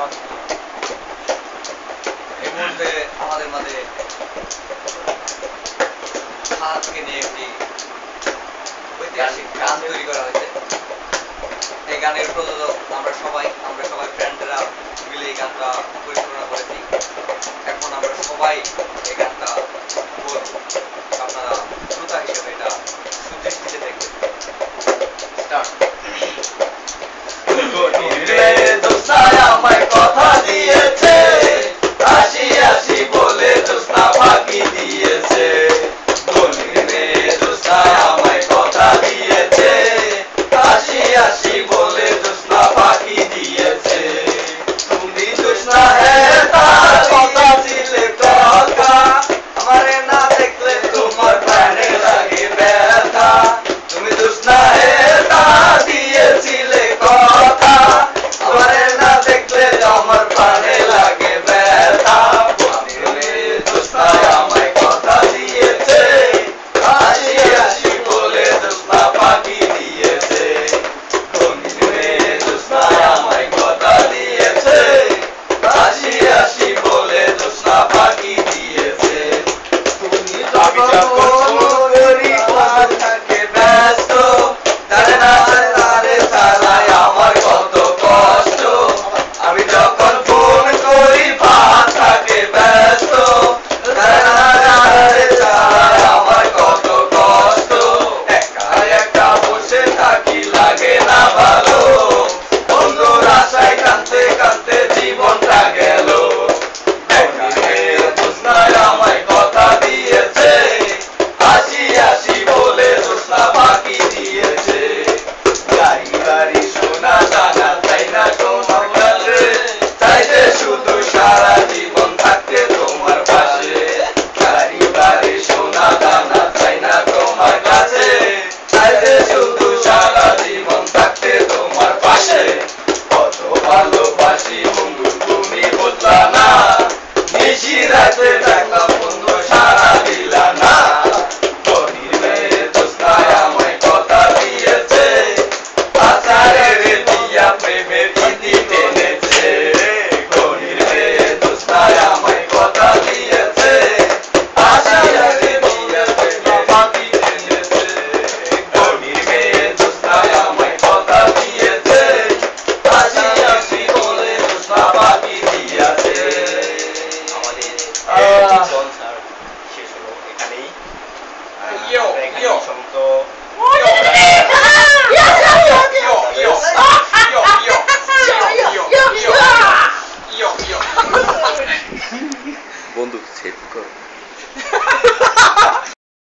এই মুহূর্তে আমাদের মাঝে হাতকে নিয়ে একটি ঐতিহাসিক গান তৈরি করা হয়েছে। এই গানের প্রযোজক আমরা সবাই ফ্রেন্ডরা মিলে এই গানটা পরিচালনা করেছি। এখন আমরা সবাই এই গানটা বলব, আপনারা শ্রোতা হিসেবে এটা সুদৃষ্টিতে দেখবেন। আমায় কথা দিয়েছে, আসি আসি বলে জোৎস্না ফাঁকি দিয়েছে। গলির মেয়ে জোৎস্না আমায় কথা দিয়েছে, আসি আসি বলে জোৎস্না ফাঁকি দিয়েছে। তুমি জোৎস্না তার কথা ছিলে কথা, আমারে না দেখলে তোমার প্রাণে লাগে ব্যথা। তুমি জোৎস্না তা দিয়েছিলে কথা, আমারে না দেখলে আমার প্রাণে লাগে ব্যথা। জোৎস্না আমায় কথা দিয়েছে, আসি আসি বলে জোৎস্না ফাঁকি দিয়েছে। জোৎস্না আমায় কথা দিয়েছে, আসি আসি বলে জোৎস্না ফাঁকি দিয়েছে। তুমি যখন থাকে ব্যস্ত, তারে না তারে ছাড়াই আমার কত কষ্ট। আমি যখন ফোন করি ভাত থাকে ব্যস্ত, তারে না তারে ছাড়াই আমার কত কষ্ট। একা একা বসে থাকি লাগে না ভালো, বন্ধুর আশায় কাঁদতে কাঁদতে জীবনটা গেল। জোৎস্নায় আমায় কথা দিয়েছে, আসি আসি বলে জোৎস্না ফাঁকি দিয়েছে। গাড়ি বাড়ি সোনা দানা চাই না তোমার কাছে, চাইতে শুধু সারা জীবন থাকতে তোমার পাশে। গাড়ি বাড়ি সোনা দানা চাই না তোমার কাছে, চাইতে শুধু সারা জীবন থাকতে তোমার পাশে। কত ভালোবাসি বন্ধু তুমি বুঝলা না, নিশি রাতে দেখলাম বন্ধু সারা দিলা না। গরিব মেয়ে জোৎস্নায় আমায় কথা দিয়েছে, আচারের দিয়া প্রেমের ইতি টেনেছে। গরিব মেয়ে জোৎস্নায় আমায় কথা দিয়েছে, আসি আসি দিয়া প্রেমের ইতি টেনেছে। গরিব মেয়ে জোৎস্নায় আমায় কথা দিয়েছে, আসি আসি বলে জোৎস্না ফাঁকি দিয়েছে। আমাদের কনসার্ট শেষ হলো এখানেই। সমস্ত বন্ধু সেট কর।